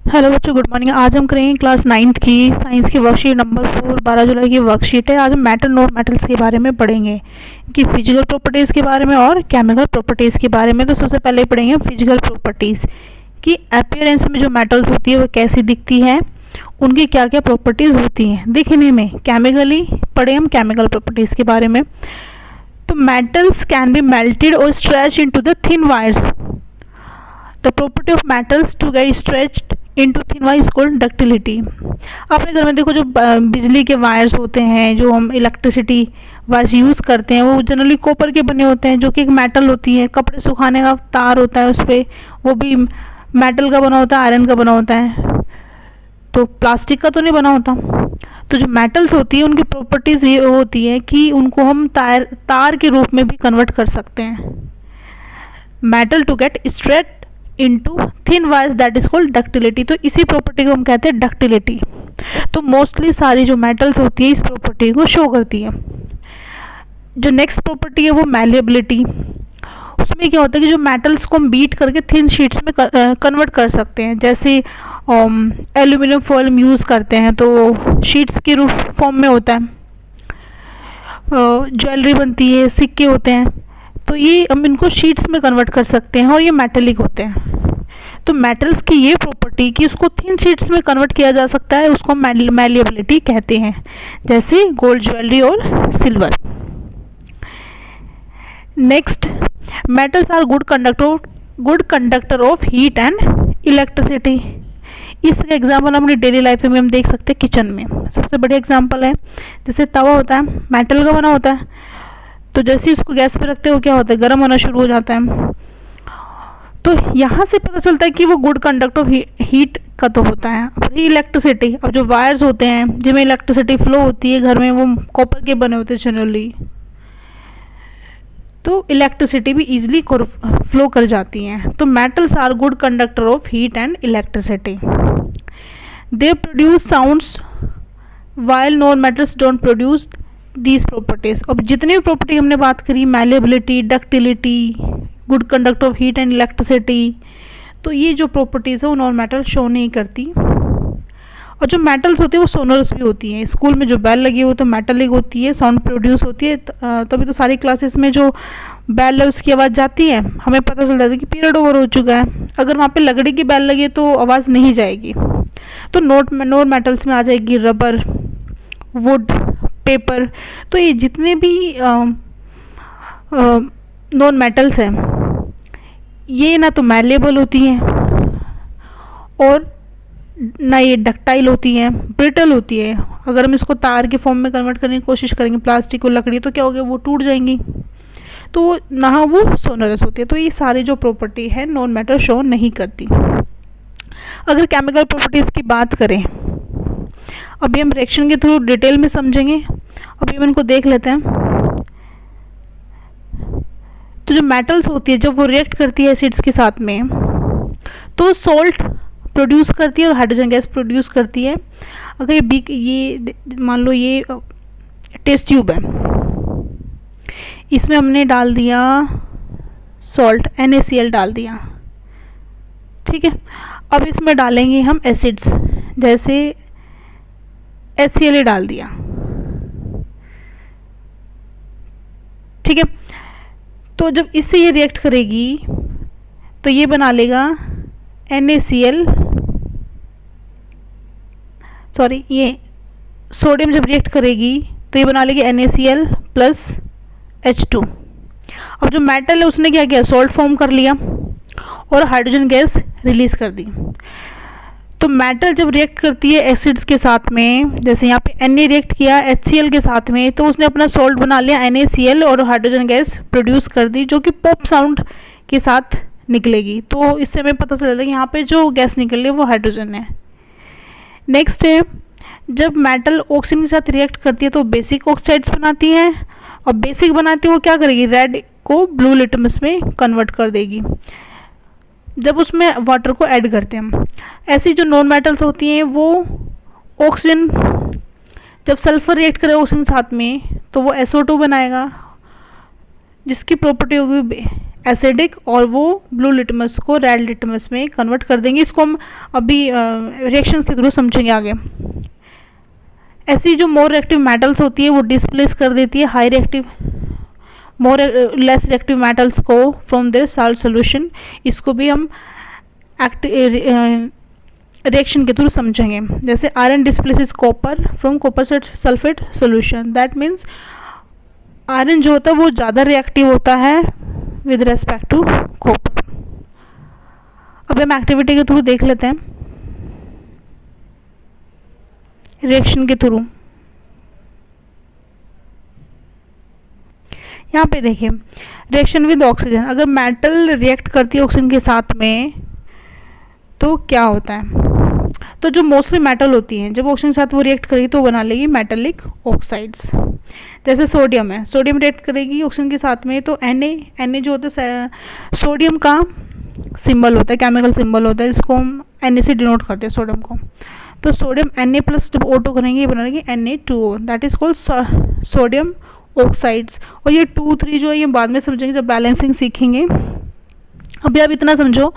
Hello बच्चों, good morning. आज हम करेंगे क्लास 9th की साइंस की वर्कशीट नंबर 4। 12 जुलाई की वर्कशीट है। आज हम मेटल नॉन मेटल्स के बारे में पढ़ेंगे कि फिजिकल प्रॉपर्टीज़ के बारे में और केमिकल प्रॉपर्टीज़ के बारे में। तो सबसे पहले पढ़ेंगे फिजिकल प्रॉपर्टीज़ कि अपीयरेंस में जो मेटल्स होती है वो कैसी दिखती है, उनकी क्या क्या प्रॉपर्टीज़ होती हैं दिखने में। केमिकली पढ़े हम केमिकल प्रॉपर्टीज़ के बारे में। तो मेटल्स कैन बी मेल्टेड और stretch into the thin wires. The property of metals to get stretched into thin wire is called ductility. अपने घर में देखो, जो बिजली के वायर्स होते हैं, जो हम इलेक्ट्रिसिटी वायर्स यूज़ करते हैं, वो जनरली कॉपर के बने होते हैं, जो कि एक मेटल होती है। कपड़े सुखाने का तार होता है उस पर, वो भी मेटल का बना होता है, आयरन का बना होता है, तो प्लास्टिक का तो नहीं बना होता। तो जो मेटल्स होती है उनकी प्रॉपर्टीज़ ये होती है कि उनको हम तार के रूप में भी कन्वर्ट कर सकते हैं। Metal to get straight into thin wires, that is called ductility. तो इसी प्रॉपर्टी को हम कहते हैं डक्टिलिटी। तो मोस्टली सारी जो मेटल्स होती है इस प्रॉपर्टी को शो करती है। जो नेक्स्ट प्रॉपर्टी है वो मैलिएबिलिटी। उसमें क्या होता है कि जो मेटल्स को हम बीट करके थिन शीट्स में कन्वर्ट कर सकते हैं। जैसे एल्यूमिनियम फॉइल यूज़ करते हैं तो शीट्स के रूप फॉर्म में होता है। ज्वेलरी बनती है, सिक्के होते हैं, तो ये हम इनको शीट्स में कन्वर्ट कर सकते हैं और ये मेटेलिक होते हैं। तो मेटल्स की ये प्रॉपर्टी कि उसको थिन शीट्स में कन्वर्ट किया जा सकता है, उसको मैलिएबिलिटी कहते हैं। जैसे गोल्ड ज्वेलरी और silver. Next, metals are good conductor of heat and electricity. इसका एग्जाम्पल अपनी डेली लाइफ में हम देख सकते हैं। किचन में सबसे बढ़िया एग्जाम्पल है, जैसे तवा होता है, मेटल का बना होता है, तो जैसे ही उसको गैस पे रखते हो क्या होता है, गर्म होना शुरू हो जाता है। तो यहाँ से पता चलता है कि वो गुड कंडक्टर ऑफ हीट का तो होता है। और इलेक्ट्रिसिटी, अब जो वायर्स होते हैं जिनमें इलेक्ट्रिसिटी फ्लो होती है घर में, वो कॉपर के बने होते हैं जनरली, तो इलेक्ट्रिसिटी भी इजीली फ्लो कर जाती हैं। तो metals are good conductor of heat and electricity. They produce sounds while non metals don't produce these properties. अब जितनी भी प्रॉपर्टी हमने बात करी, malleability, ductility, good conductor of heat and electricity, तो ये जो प्रॉपर्टीज़ है वो नॉन मेटल शो नहीं करती। और जो मेटल्स होती है वो सोनरस भी होती हैं। स्कूल में जो बेल लगी है वो तो मेटलिक होती है, साउंड प्रोड्यूस होती है, तभी तो सारी क्लासेस में जो बेल है उसकी आवाज़ जाती है, हमें पता चल जाता है कि पीरियड ओवर हो चुका है। अगर वहाँ पे लकड़ी की बेल लगी है तो आवाज़ नहीं जाएगी। तो नॉन मेटल्स में आ जाएगी रबर, वुड, पेपर। तो ये जितने भी नॉन मेटल्स हैं, ये ना तो मैलेबल होती हैं और ना ये डक्टाइल होती हैं, ब्रिटल होती है। अगर हम इसको तार के फॉर्म में कन्वर्ट करने की कोशिश करेंगे, प्लास्टिक और लकड़ी, तो क्या हो गया, वो टूट जाएंगी। तो ना वो सोनरस होती है। तो ये सारी जो प्रॉपर्टी है नॉन मेटल शो नहीं करती। अगर केमिकल प्रॉपर्टीज़ की बात करें, अभी हम रिएक्शन के थ्रू डिटेल में समझेंगे। अभी हम इनको देख लेते हैं। तो जो मेटल्स होती है जब वो रिएक्ट करती है एसिड्स के साथ में, तो सॉल्ट प्रोड्यूस करती है और हाइड्रोजन गैस प्रोड्यूस करती है। अगर ये मान लो ये टेस्ट ट्यूब है, इसमें हमने डाल दिया सॉल्ट, NaCl डाल दिया, ठीक है। अब इसमें डालेंगे हम एसिड्स, जैसे HCl डाल दिया, ठीक है। तो जब इससे ये रिएक्ट करेगी तो ये बना लेगा NaCl, सॉरी, ये सोडियम जब रिएक्ट करेगी तो ये बना लेगी NaCl प्लस H2। अब जो मेटल है उसने क्या किया, सॉल्ट फॉर्म कर लिया और हाइड्रोजन गैस रिलीज कर दी। तो मेटल जब रिएक्ट करती है एसिड्स के साथ में, जैसे यहाँ पे Na रिएक्ट किया HCl के साथ में, तो उसने अपना सॉल्ट बना लिया NaCl और हाइड्रोजन गैस प्रोड्यूस कर दी, जो कि पॉप साउंड के साथ निकलेगी। तो इससे हमें पता चल जाता है कि यहाँ पे जो गैस निकल रही है वो हाइड्रोजन है। नेक्स्ट है, जब मेटल ऑक्सीजन के साथ रिएक्ट करती है तो बेसिक ऑक्साइड्स बनाती है, और बेसिक बनाती है वो क्या करेगी, रेड को ब्लू लिटमस में कन्वर्ट कर देगी जब उसमें वाटर को ऐड करते हैं हम। ऐसी जो नॉन मेटल्स होती हैं वो ऑक्सीजन, जब सल्फर रिएक्ट करे ऑक्सीजन के साथ में तो वो SO2 बनाएगा, जिसकी प्रॉपर्टी होगी एसिडिक और वो ब्लू लिटमस को रेड लिटमस में कन्वर्ट कर देंगे। इसको हम अभी रिएक्शन के थ्रू समझेंगे आगे। ऐसी जो मोर रिएक्टिव मेटल्स होती है वो डिस्प्लेस कर देती है high reactive more less reactive metals को फ्रॉम देयर साल्ट सोल्यूशन। इसको भी हम रिएक्शन के थ्रू समझेंगे। जैसे iron displaces copper from copper sulphate solution, that means iron जो होता है वो ज़्यादा रिएक्टिव होता है विद रेस्पेक्ट टू कॉपर। अब हम एक्टिविटी के थ्रू देख लेते हैं रिएक्शन के थ्रू। यहाँ पे देखिए रिएक्शन विद ऑक्सीजन, अगर मेटल रिएक्ट करती है ऑक्सीजन के साथ में तो क्या होता है। तो जो मोस्टली मेटल होती हैं जब ऑक्सीजन के साथ वो रिएक्ट करेगी तो बना लेगी मेटेलिक ऑक्साइड्स। जैसे सोडियम है, सोडियम रिएक्ट करेगी ऑक्सीजन के साथ में तो Na जो होता है सोडियम का सिंबल होता है, केमिकल सिंबल होता है, इसको हम Na से डिनोट करते हैं सोडियम को। तो सोडियम Na प्लस जब O2 करेंगे ये बना लेगी Na2O, that is called sodium oxides. और ये 2, 3 जो है ये बाद में समझेंगे जब बैलेंसिंग सीखेंगे। अभी आप इतना समझो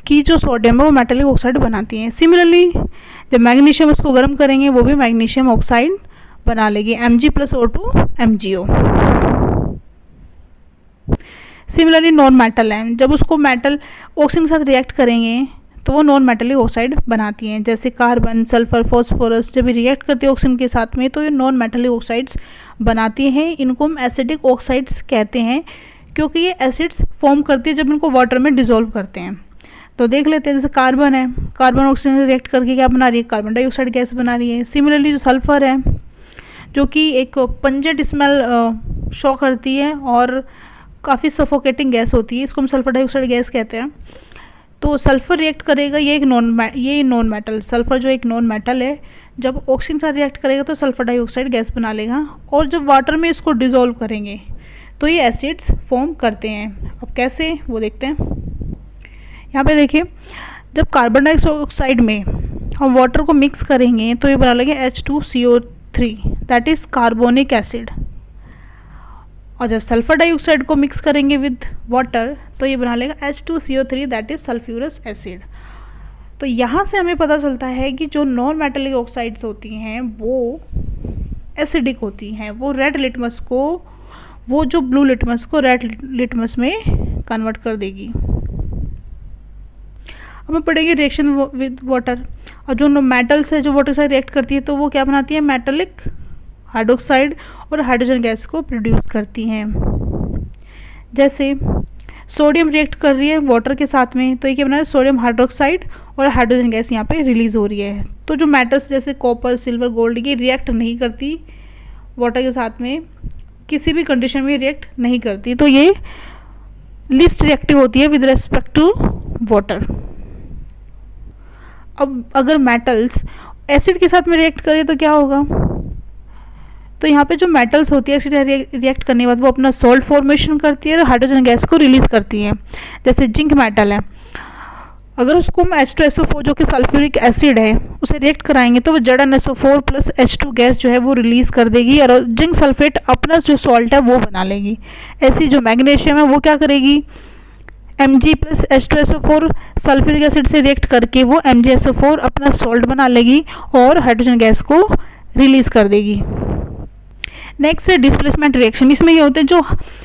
कि जो सोडियम है वो मेटेलिक ऑक्साइड बनाती है। सिमिलरली जब मैग्नीशियम उसको गर्म करेंगे वो भी मैग्नीशियम ऑक्साइड बना लेगी, Mg plus O2 MgO। Similarly non metal है, जब उसको मेटल ऑक्सीजन के साथ रिएक्ट करेंगे तो वो नॉन मेटेलिक ऑक्साइड बनाती हैं। जैसे कार्बन, सल्फर, फॉस्फोरस जब रिएक्ट करते हैं ऑक्सीजन के साथ में तो ये नॉन मेटेलिक ऑक्साइड्स बनाती हैं। इनको हम एसिडिक ऑक्साइड्स कहते हैं क्योंकि ये एसिड्स फॉर्म करती है जब इनको वाटर में डिसॉल्व करते हैं। तो देख लेते हैं जैसे कार्बन है, कार्बन ऑक्सीजन से रिएक्ट करके क्या बना रही है, कार्बन डाइऑक्साइड गैस बना रही है। सिमिलरली जो सल्फर है जो कि एक पंजेंट स्मेल शो करती है और काफ़ी सफोकेटिंग गैस होती है, इसको हम सल्फर डाइऑक्साइड गैस कहते हैं। तो सल्फर रिएक्ट करेगा, ये नॉन मेटल, सल्फर जो एक नॉन मेटल है जब ऑक्सीजन के साथ रिएक्ट करेगा तो सल्फर डाइऑक्साइड गैस बना लेगा और जब वाटर में इसको डिसॉल्व करेंगे तो ये एसिड्स फॉर्म करते हैं। अब कैसे वो देखते हैं। यहाँ पे देखिए जब कार्बन डाइऑक्साइड में हम वाटर को मिक्स करेंगे तो ये बना लेंगे H2CO3, that is carbonic acid. और जब सल्फर डाइऑक्साइड को मिक्स करेंगे विद वाटर तो ये बना लेगा H2CO3, that is sulphurous acid. तो यहाँ से हमें पता चलता है कि जो नॉन मेटेलिक ऑक्साइड्स होती हैं वो एसिडिक होती हैं, वो रेड लिटमस को, वो जो ब्लू लिटमस को रेड लिटमस में कन्वर्ट कर देगी। अब हम पढ़ेंगे रिएक्शन विद वाटर। और जो मेटल्स है जो वाटर से रिएक्ट करती है तो वो क्या बनाती है, मेटेलिक हाइड्रोक्साइड और हाइड्रोजन गैस को प्रोड्यूस करती हैं। जैसे सोडियम रिएक्ट कर रही है वाटर के साथ में तो ये क्या बना रहा है, सोडियम हाइड्रोक्साइड और हाइड्रोजन गैस यहाँ पे रिलीज हो रही है। तो जो मेटल्स जैसे कॉपर, सिल्वर, गोल्ड ये रिएक्ट नहीं करती वाटर के साथ में, किसी भी कंडीशन में रिएक्ट नहीं करती, तो ये लिस्ट रिएक्टिव होती है विद रेस्पेक्ट टू वाटर। अब अगर मेटल्स एसिड के साथ में रिएक्ट करें तो क्या होगा, तो यहाँ पे जो मेटल्स होती है एसिड रिएक्ट करने के बाद वो अपना सॉल्ट फॉर्मेशन करती है और हाइड्रोजन गैस को रिलीज करती है। जैसे जिंक मेटल है, अगर उसको हम H2SO4 जो कि सल्फ्यूरिक एसिड है उसे रिएक्ट कराएंगे तो वो ZnSO4 प्लस H2 गैस जो है वो रिलीज कर देगी और जिंक सल्फेट अपना जो सॉल्ट है वो बना लेगी। ऐसी जो मैग्नीशियम है वो क्या करेगी, Mg plus H2SO4 sulphuric acid से रिएक्ट करके वो MgSO4 अपना सॉल्ट बना लेगी और हाइड्रोजन गैस को रिलीज कर देगी। नेक्स्ट है डिस्प्लेसमेंट रिएक्शन। इसमें ये होते हैं जो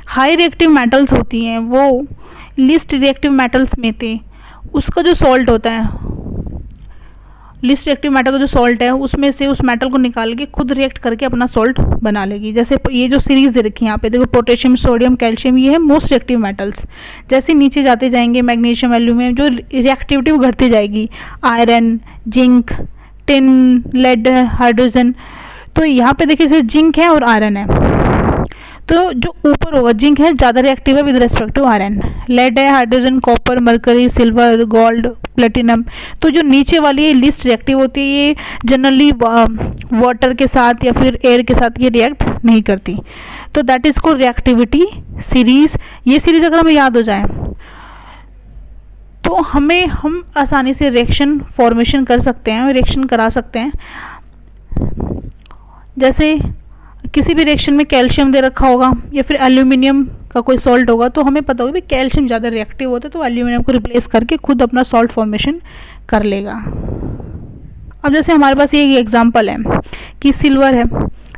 हाई रिएक्टिव मेटल्स होती हैं वो लिस्ट रिएक्टिव मेटल्स में थे, उसका जो सॉल्ट होता है, लिस्ट रिएक्टिव मेटल का जो सॉल्ट है उसमें से उस मेटल को निकाल के खुद रिएक्ट करके अपना सॉल्ट बना लेगी। जैसे ये जो सीरीज दे रखी है यहाँ पे देखो, पोटेशियम, सोडियम, कैल्शियम, ये है मोस्ट रिएक्टिव मेटल्स। जैसे नीचे जाते जाएंगे मैग्नीशियम, एल्यूमिनियम, जो रिएक्टिविटी वो घटती जाएगी, iron, zinc, tin, lead, hydrogen. तो यहाँ पे देखिए जैसे जिंक है और आयरन है, तो जो ऊपर होगा जिंक है ज़्यादा रिएक्टिव है with respect to iron, lead है, hydrogen, copper, mercury, silver, gold, platinum. तो जो नीचे वाली है लिस्ट रिएक्टिव होती है, ये जनरली वाटर के साथ या फिर एयर के साथ ये रिएक्ट नहीं करती। तो दैट इज को रिएक्टिविटी सीरीज। ये सीरीज अगर हमें याद हो जाए तो हम आसानी से रिएक्शन फॉर्मेशन कर सकते हैं, रिएक्शन करा सकते हैं। जैसे किसी भी रिएक्शन में कैल्शियम दे रखा होगा या फिर एल्यूमिनियम का कोई सॉल्ट होगा तो हमें पता होगा कि कैल्शियम ज़्यादा रिएक्टिव होता है, तो एल्यूमिनियम को रिप्लेस करके खुद अपना सॉल्ट फॉर्मेशन कर लेगा। अब जैसे हमारे पास ये एग्जांपल है कि सिल्वर है,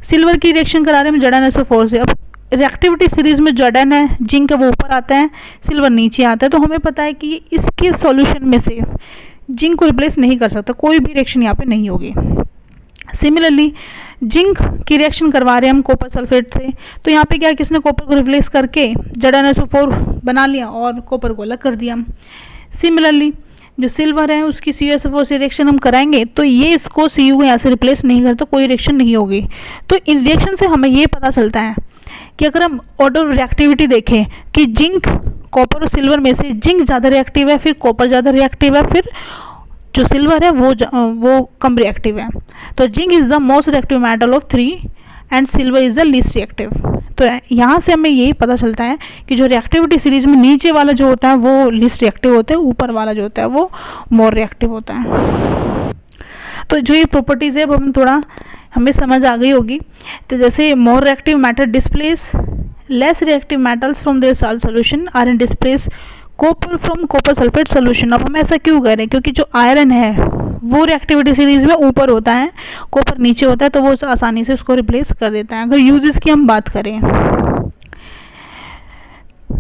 सिल्वर की रिएक्शन करा रहे हैं जर्डन SO4 से। अब रिएक्टिविटी सीरीज में जर्डन है, जिंक है वो ऊपर आता है, सिल्वर नीचे आता है, तो हमें पता है कि इसके सॉल्यूशन में से जिंक को रिप्लेस नहीं कर सकता, कोई भी रिएक्शन यहाँ पे नहीं होगी। सिमिलरली जिंक की रिएक्शन करवा रहे हैं हम कॉपर सल्फेट से, तो यहाँ पे क्या है, किसने कॉपर को रिप्लेस करके जर्डन SO4 बना लिया और कॉपर को अलग कर दिया। सिमिलरली जो सिल्वर है उसकी CuSO4 से रिएक्शन हम कराएंगे तो ये इसको Cu को यहाँ से रिप्लेस नहीं करता, कोई रिएक्शन नहीं होगी। तो इन रिएक्शन से हमें ये पता चलता है कि अगर हम ऑर्डर रिएक्टिविटी देखें कि जिंक, कॉपर और सिल्वर में से जिंक ज़्यादा रिएक्टिव है, फिर कॉपर ज़्यादा रिएक्टिव है, फिर जो सिल्वर है वो कम रिएक्टिव है। तो zinc is the most reactive metal of 3 and silver is the least reactive. तो यहाँ से हमें यही पता चलता है कि जो रिएक्टिविटी सीरीज में नीचे वाला जो होता है वो लीस्ट रिएक्टिव होता है, ऊपर वाला जो होता है वो मोर रिएक्टिव होता है। तो जो ये प्रॉपर्टीज़ है वो हमें समझ आ गई होगी। तो जैसे more reactive matter displace less reactive metals from their salt solution, iron displace copper from copper sulphate solution. अब हम ऐसा क्यों करें, क्योंकि जो आयरन है वो रिएक्टिविटी सीरीज में ऊपर होता है, कॉपर नीचे होता है, तो वो आसानी से उसको रिप्लेस कर देता है। अगर यूजेस की हम बात करें,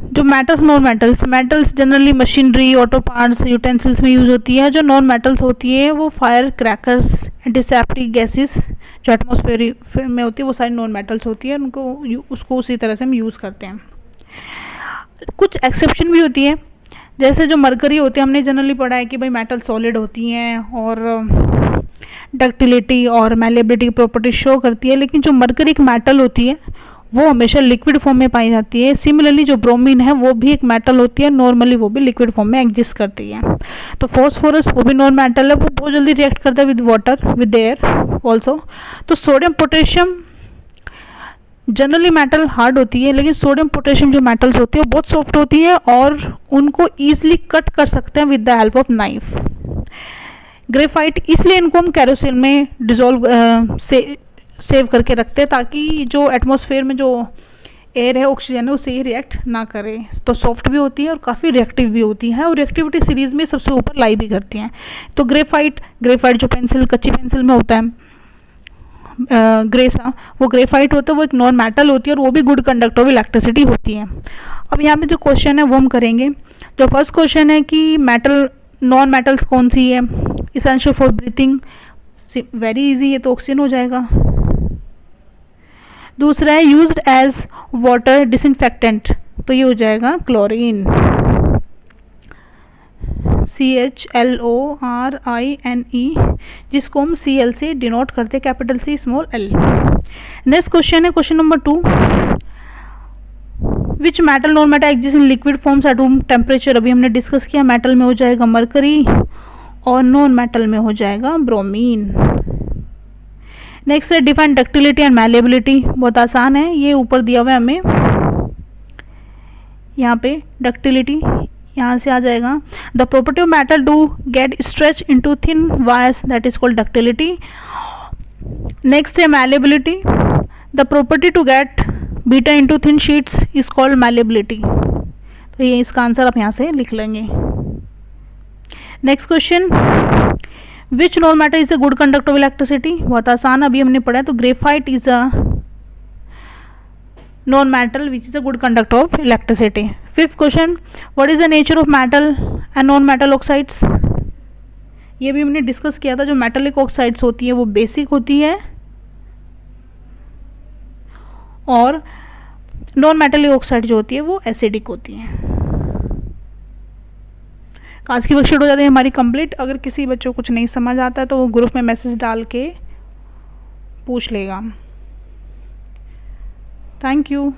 जो metals, non metals generally machinery, auto parts, utensils में यूज होती है। जो नॉन मेटल्स होती है वो फायर क्रैकर्स, एंटीसेप्टिक गैसेस जो एटमॉस्फेयर में होती है वो सारी नॉन मेटल्स होती है, उसको उसी तरह से हम यूज़ करते हैं। कुछ एक्सेप्शन भी होती है, जैसे जो मरकरी होती है, हमने जनरली पढ़ा है कि भाई मेटल सॉलिड होती हैं और डक्टिलिटी और मैलेबिलिटी की प्रॉपर्टी शो करती है, लेकिन जो मरकरी एक मेटल होती है वो हमेशा लिक्विड फॉर्म में पाई जाती है। सिमिलरली जो ब्रोमीन है वो भी एक मेटल होती है, नॉर्मली वो भी लिक्विड फॉर्म में एग्जिस्ट करती है। तो फॉस्फोरस वो भी नॉन मेटल है, वो बहुत जल्दी रिएक्ट करता है with water, with air also. तो sodium potassium generally metal hard होती है, लेकिन सोडियम पोटेशियम जो मेटल्स होती है बहुत सॉफ्ट होती है और उनको ईजिली कट कर सकते हैं with the help of knife. Graphite, इसलिए इनको हम कैरोसिन में डिजोल्व सेव करके रखते हैं ताकि जो एटमॉस्फेयर में जो एयर है, ऑक्सीजन है, उससे ही रिएक्ट ना करे। तो सॉफ्ट भी होती है और काफ़ी रिएक्टिव भी होती है और रिएक्टिविटी सीरीज में सबसे ऊपर लाई भी करती हैं। तो ग्रेफाइट जो पेंसिल, कच्ची पेंसिल में होता है ग्रेसा, वो ग्रेफाइट होता है, वो एक नॉन मेटल होती है और वो भी गुड कंडक्टर ऑफ इलेक्ट्रिसिटी होती है। अब यहाँ पे जो क्वेश्चन है वो हम करेंगे। जो फर्स्ट क्वेश्चन है कि मेटल, नॉन मेटल्स कौन सी है, essential for breathing, very easy है तो ऑक्सीजन हो जाएगा। दूसरा है यूज्ड एज वाटर डिसइंफेक्टेंट, तो ये हो जाएगा क्लोरीन, CHLORINE, जिसको हम CL से डिनोट करते हैं, capital C small l। Next question है question number 2, which metal, non metal exist in liquid forms at room temperature. अभी हमने डिस्कस किया, मेटल में हो जाएगा मरकरी और नॉन मेटल में हो जाएगा ब्रोमीन। नेक्स्ट है डिफाइन डक्टिलिटी एंड मैलेबिलिटी, बहुत आसान है, ये ऊपर दिया हुआ है हमें, यहाँ पे डक्टिलिटी यहाँ से आ जाएगा। The property of metal do get stretch into thin wires, that is called ductility. Next है malleability, the property to get beaten into thin sheets is called malleability. तो ये इसका आंसर आप यहाँ से लिख लेंगे। Next question, which non metal is a good conductor of electricity, बहुत आसान, अभी हमने पढ़ा है। तो graphite is a non metal which is a good conductor of electricity. Fifth question, what is the nature of metal and non metal oxides, ये भी हमने डिस्कस किया था। जो मेटलिक ऑक्साइड्स होती है वो बेसिक होती है और नॉन मेटलिक ऑक्साइड जो होती है वो एसिडिक होती है। आज की वर्कशीट हो जाती है हमारी कंप्लीट। अगर किसी बच्चों को कुछ नहीं समझ आता है तो वो ग्रुप में मैसेज डाल के पूछ लेगा। Thank you.